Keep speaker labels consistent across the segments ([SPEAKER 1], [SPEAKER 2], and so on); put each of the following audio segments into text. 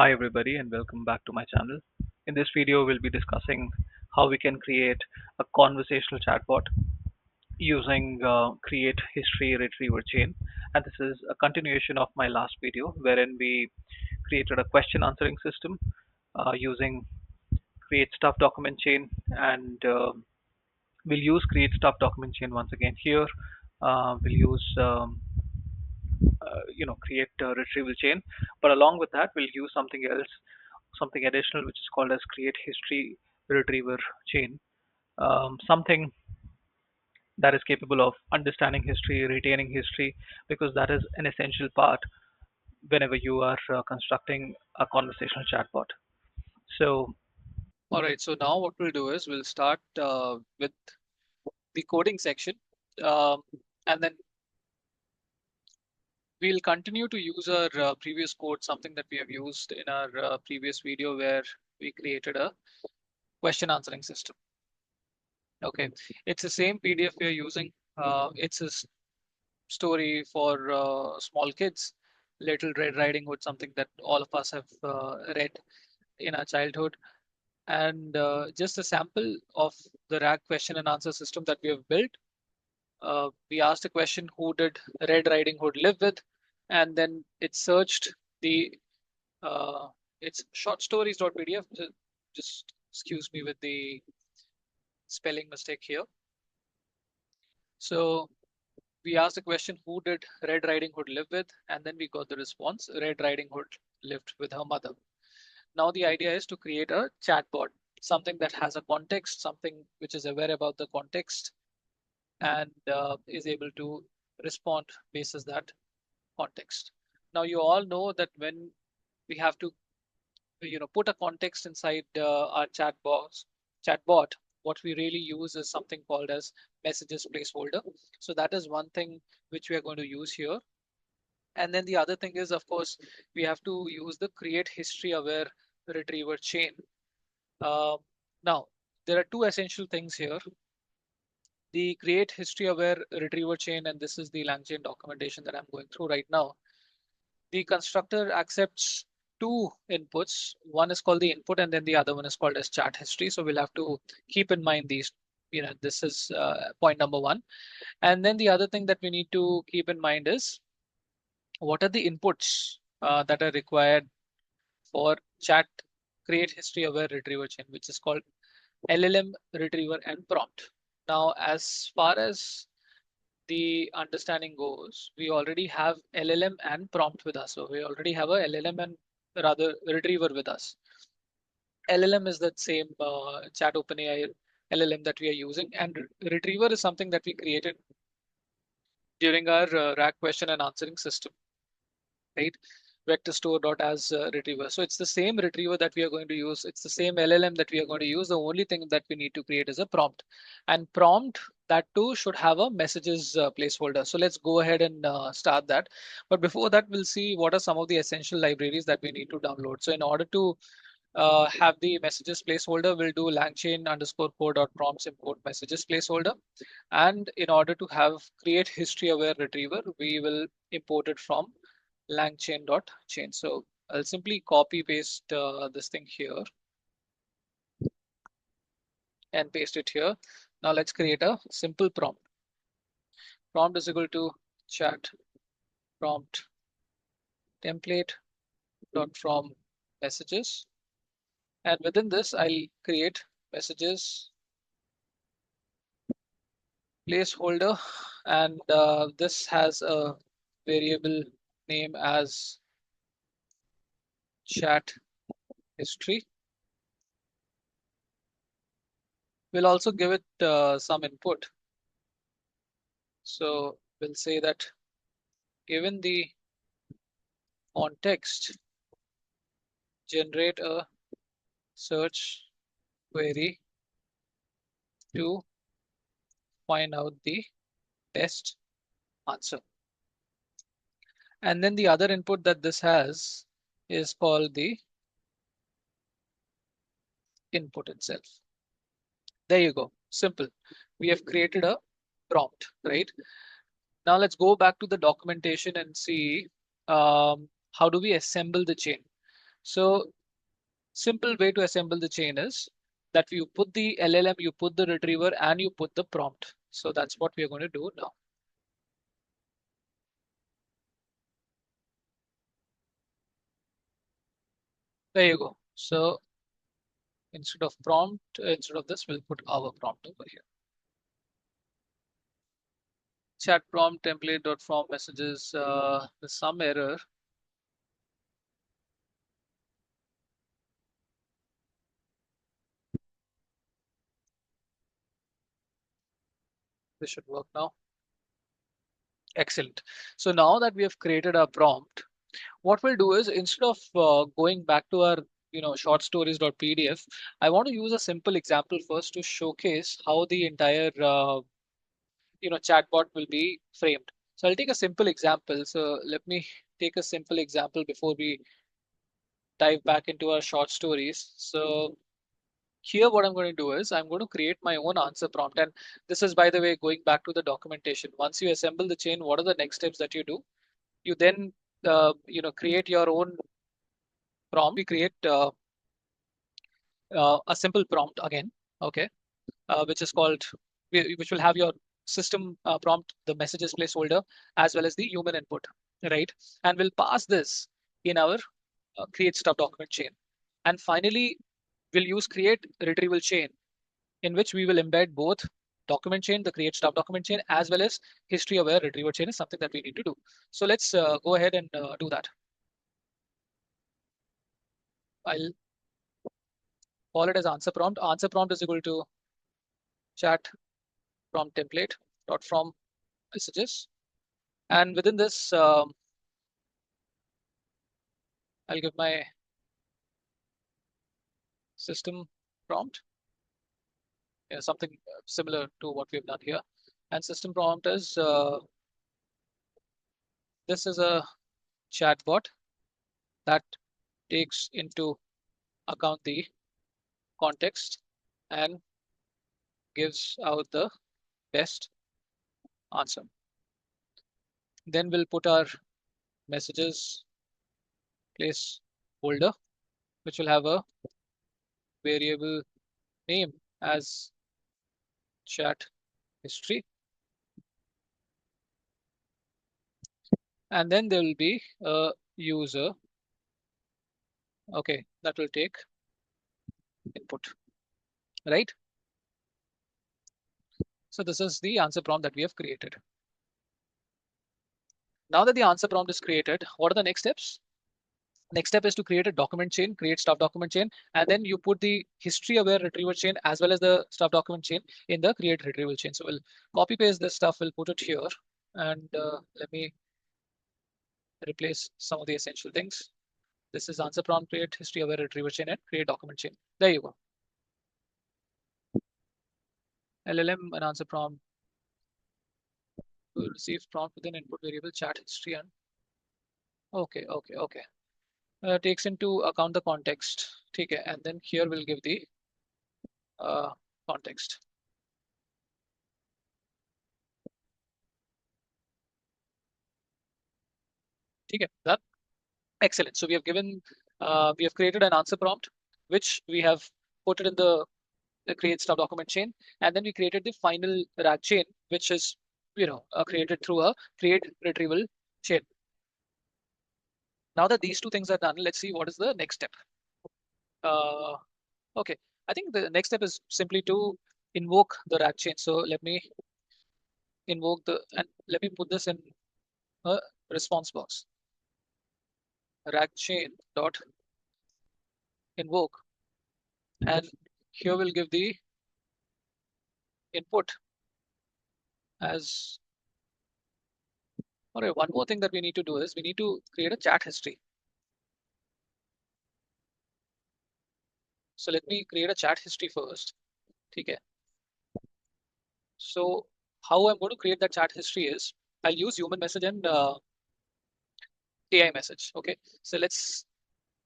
[SPEAKER 1] Hi everybody and welcome back to my channel. In this video we'll be discussing how we can create a conversational chatbot using create history retriever chain, and this is a continuation of my last video wherein we created a question answering system using create stuff document chain, and we'll use create stuff document chain once again here. We'll use create retrieval chain, but along with that we'll use something else, something additional, which is called as create history retriever chain, something that is capable of understanding history, retaining history, because that is an essential part whenever you are constructing a conversational chatbot. So
[SPEAKER 2] All right, so now what we'll do is we'll start with the coding section, um, and then we'll continue to use our previous code, something that we have used in our previous video where we created a question answering system. Okay, it's the same PDF we are using. It's a story for small kids, Little Red Riding Hood, something that all of us have read in our childhood. And just a sample of the RAG question and answer system that we have built. We asked a question, who did Red Riding Hood live with? And then it searched the, uh, it's shortstories.pdf. Just excuse me with the spelling mistake here. So we asked the question, who did Red Riding Hood live with? And then we got the response, Red Riding Hood lived with her mother. Now the idea is to create a chatbot, something that has a context, something which is aware about the context and is able to respond basis that context. Now you all know that when we have to put a context inside our chatbot, what we really use is something called as messages placeholder. So that is one thing which we are going to use here. And then the other thing is, of course, we have to use the create history aware retriever chain. Uh, Now, there are two essential things here. The create history aware retriever chain, and this is the Langchain documentation that I'm going through right now. The constructor accepts two inputs. One is called the input, and then the other one is called as chat history. So we'll have to keep in mind these. This is point number one. And then the other thing that we need to keep in mind is what are the inputs that are required for chat create history aware retriever chain, which is called LLM retriever and prompt. Now, as far as the understanding goes, we already have LLM and prompt with us. So we already have a LLM and rather retriever with us. LLM is that same chat OpenAI LLM that we are using, and retriever is something that we created during our RAG question and answering system, right? Vector store dot as retriever. So it's the same retriever that we are going to use. It's the same LLM that we are going to use. The only thing that we need to create is a prompt, and prompt that too should have a messages placeholder. So let's go ahead and start that. But before that, we'll see what are some of the essential libraries that we need to download. So in order to have the messages placeholder, we'll do langchain underscore core dot prompts import messages placeholder. And in order to have create history aware retriever, we will import it from langchain.chain. So I'll simply copy paste this thing here and paste it here. Now let's create a simple prompt. Prompt is equal to chat prompt template dot from messages. And within this, I'll create messages placeholder. And this has a variable name as chat history. We'll also give it some input. So we'll say that given the context, generate a search query to find out the test answer. And then the other input that this has is called the input itself. There you go. Simple. We have created a prompt, right? Now let's go back to the documentation and see how do we assemble the chain. So simple way to assemble the chain is that you put the LLM, you put the retriever, and you put the prompt. So that's what we are going to do now. There you go. So instead of prompt, instead of this, we'll put our prompt over here. Chat prompt template dot from messages. There's some error. This should work now. Excellent. So now that we have created our prompt, what we'll do is instead of going back to our short stories.pdf, I want to use a simple example first to showcase how the entire chatbot will be framed. So I'll take a simple example. So let me take a simple example before we dive back into our short stories. So here what I'm going to do is I'm going to create my own answer prompt. And this is, by the way, going back to the documentation. Once you assemble the chain, what are the next steps that you do? You then create your own prompt. We create a simple prompt again, okay, which is called, which will have your system prompt, the messages placeholder, as well as the human input, right? And we'll pass this in our create stuff document chain. And finally, we'll use create retrieval chain, in which we will embed both document chain, the create stuff document chain, as well as history aware retrieval chain is something that we need to do. So let's go ahead and do that. I'll call it as answer prompt. Answer prompt is equal to chat prompt template dot from messages. And within this, I'll give my system prompt, something similar to what we've done here. And system prompt is this is a chatbot that takes into account the context and gives out the best answer. Then we'll put our messages placeholder, which will have a variable name as chat history. And then there will be a user, okay, that will take input, right? So this is the answer prompt that we have created. Now that the answer prompt is created, what are the next steps? Next step is to create a document chain, create stuff document chain, and then you put the history aware retrieval chain as well as the stuff document chain in the create retrieval chain. So we'll copy paste this stuff, we'll put it here, and let me replace some of the essential things. This is answer prompt, create history aware retrieval chain, and create document chain. There you go. LLM and answer prompt will receive prompt within input variable chat history and okay. Takes into account the context. Okay, and then here we'll give the context. Okay, that excellent. So we have given, we have created an answer prompt, which we have put it in the create stuff document chain, and then we created the final RAG chain, which is created through a create retrieval chain. Now that these two things are done, let's see what is the next step. Okay, I think the next step is simply to invoke the RAG chain. So let me invoke and let me put this in a response box. RAG chain dot invoke, and here we'll give the input as. All right, one more thing that we need to do is we need to create a chat history. So let me create a chat history first. Okay. So how I'm going to create that chat history is I'll use human message and AI message. Okay. So let's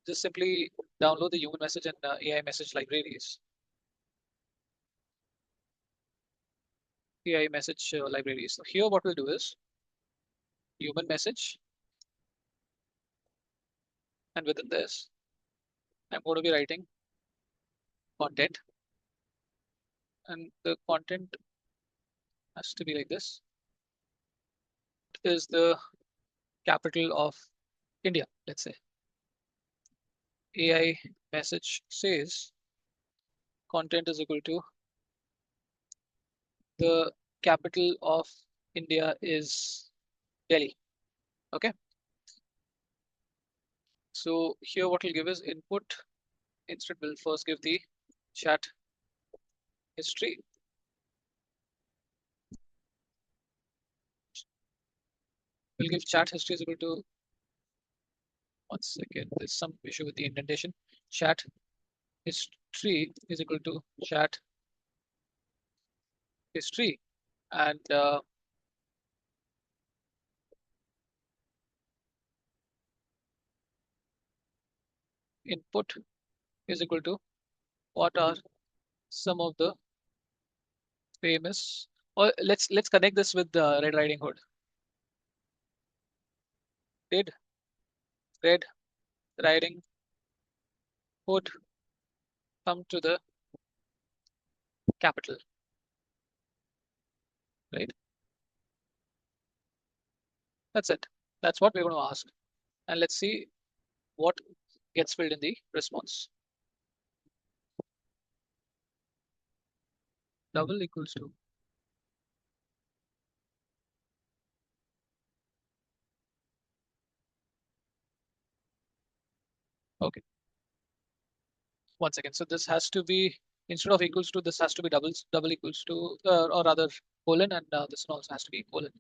[SPEAKER 2] just simply download the human message and AI message libraries. AI message libraries. So here what we'll do is human message, and within this I'm going to be writing content, and the content has to be like this. Is the capital of India, let's say. AI message says content is equal to the capital of India is Delhi. Okay. So here what we'll give is input. Instead, we'll first give the chat history. We'll give chat history is equal to, one second, there's some issue with the indentation. Chat history is equal to chat history, and input is equal to what are some of the famous, or let's connect this with the Red Riding Hood. Did Red Riding Hood come to the capital, right? That's it. That's what we're going to ask. And let's see what gets filled in the response. Double equals to. Okay. One second. So this has to be, instead of equals to, this has to be double equals to, or rather colon, and this one also has to be colon.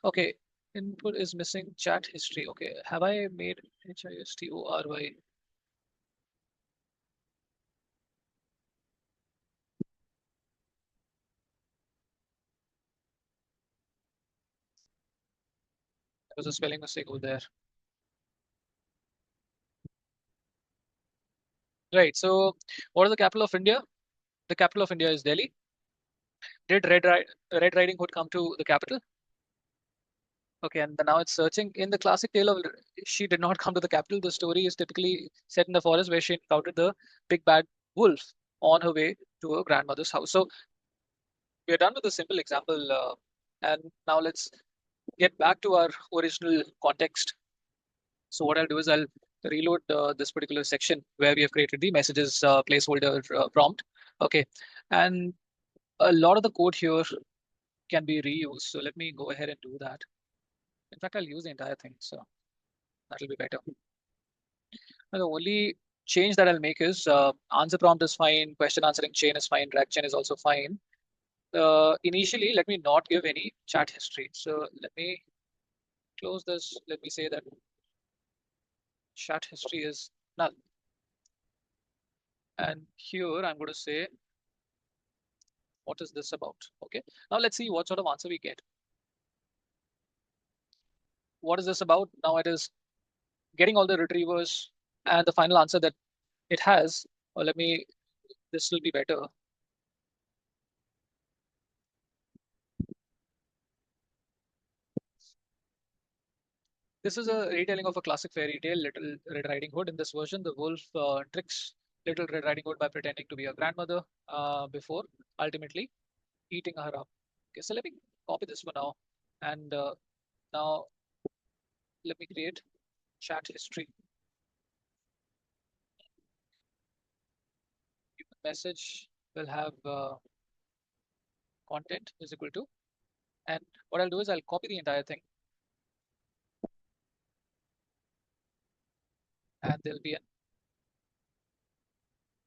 [SPEAKER 2] Okay. Input is missing chat history. Okay. Have I made HISTORY? There was a spelling mistake over there. Right. So what is the capital of India? The capital of India is Delhi. Did Red Riding Hood come to the capital? Okay, and now it's searching. In the classic tale of she did not come to the capital, the story is typically set in the forest where she encountered the big bad wolf on her way to her grandmother's house. So we are done with a simple example, and now let's get back to our original context. So what I'll do is I'll reload this particular section where we have created the messages placeholder prompt. Okay, and a lot of the code here can be reused. So let me go ahead and do that. In fact, I'll use the entire thing. So that'll be better. Now, the only change that I'll make is answer prompt is fine, question answering chain is fine, RAG chain is also fine. Initially, let me not give any chat history. So let me close this. Let me say that chat history is null. And here I'm going to say, what is this about? Okay. Now let's see what sort of answer we get. What is this about? Now it is getting all the retrievers and the final answer that it has. Or let me, this will be better. This is a retelling of a classic fairy tale, Little Red Riding Hood. In this version, the wolf tricks Little Red Riding Hood by pretending to be a grandmother before ultimately eating her up. Okay, so let me copy this for now. And now let me create chat history. Message will have content is equal to. And what I'll do is I'll copy the entire thing. And there'll be an,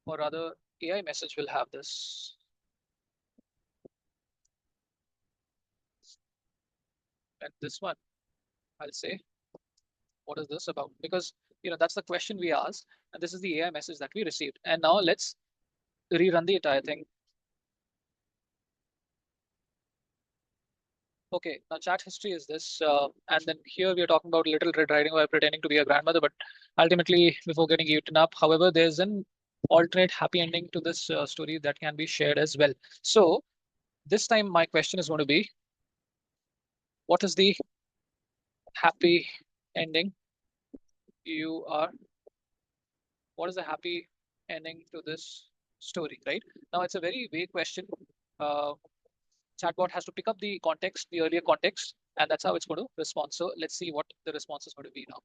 [SPEAKER 2] or rather, AI message will have this. And this one, I'll say, what is this about? Because that's the question we asked, and this is the AI message that we received. And now let's rerun the entire thing. Okay, now chat history is this, and then here we are talking about Little Red Riding Hood pretending to be a grandmother, but ultimately before getting eaten up. However, there's an alternate happy ending to this story that can be shared as well. So this time my question is going to be, what is the happy ending you are what is the happy ending to this story, right? Now it's a very vague question. Uh, Chatbot has to pick up the context, the earlier context, and that's how it's going to respond. So let's see what the response is going to be now.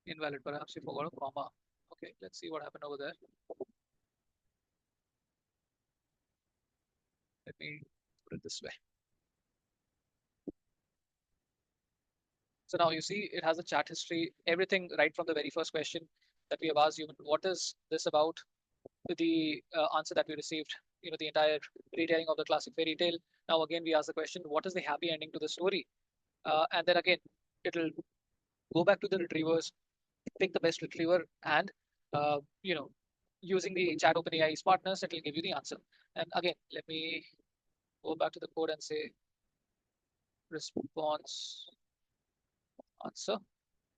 [SPEAKER 2] Invalid, perhaps you forgot a comma. Okay, let's see what happened over there. Let me put it this way. So now you see it has a chat history, everything right from the very first question that we have asked you, what is this about? The answer that we received, the entire retelling of the classic fairy tale. Now again, we ask the question, what is the happy ending to the story? And then again, it'll go back to the retrievers, pick the best retriever, and uh, you know, using the chat OpenAI smartness, it will give you the answer. And again, let me go back to the code and say response answer,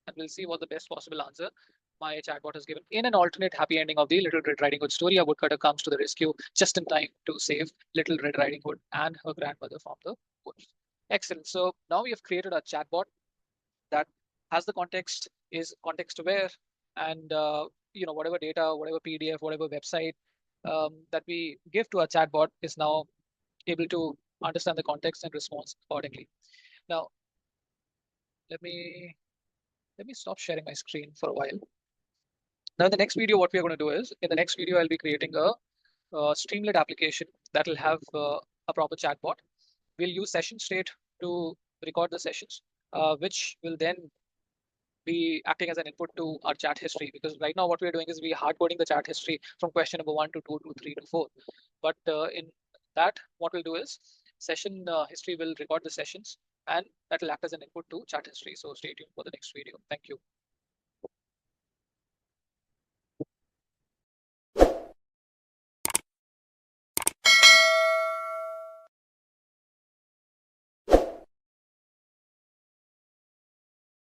[SPEAKER 2] and we'll see what the best possible answer my chatbot has given. In an alternate happy ending of the Little Red Riding Hood story, a woodcutter comes to the rescue just in time to save Little Red Riding Hood and her grandmother from the woods. Excellent. So now we have created a chatbot that has the context, is context aware, and whatever data, whatever PDF, whatever website that we give to our chatbot is now able to understand the context and respond accordingly. Now, let me stop sharing my screen for a while. Now, in the next video, what we're going to do is, in the next video, I'll be creating a Streamlit application that will have a proper chatbot. We'll use session state to record the sessions, which will then be acting as an input to our chat history. Because right now, what we're doing is we hard coding the chat history from question number 1 to 2 to 3 to 4. But in that, what we'll do is session history will record the sessions, and that will act as an input to chat history. So stay tuned for the next video. Thank you.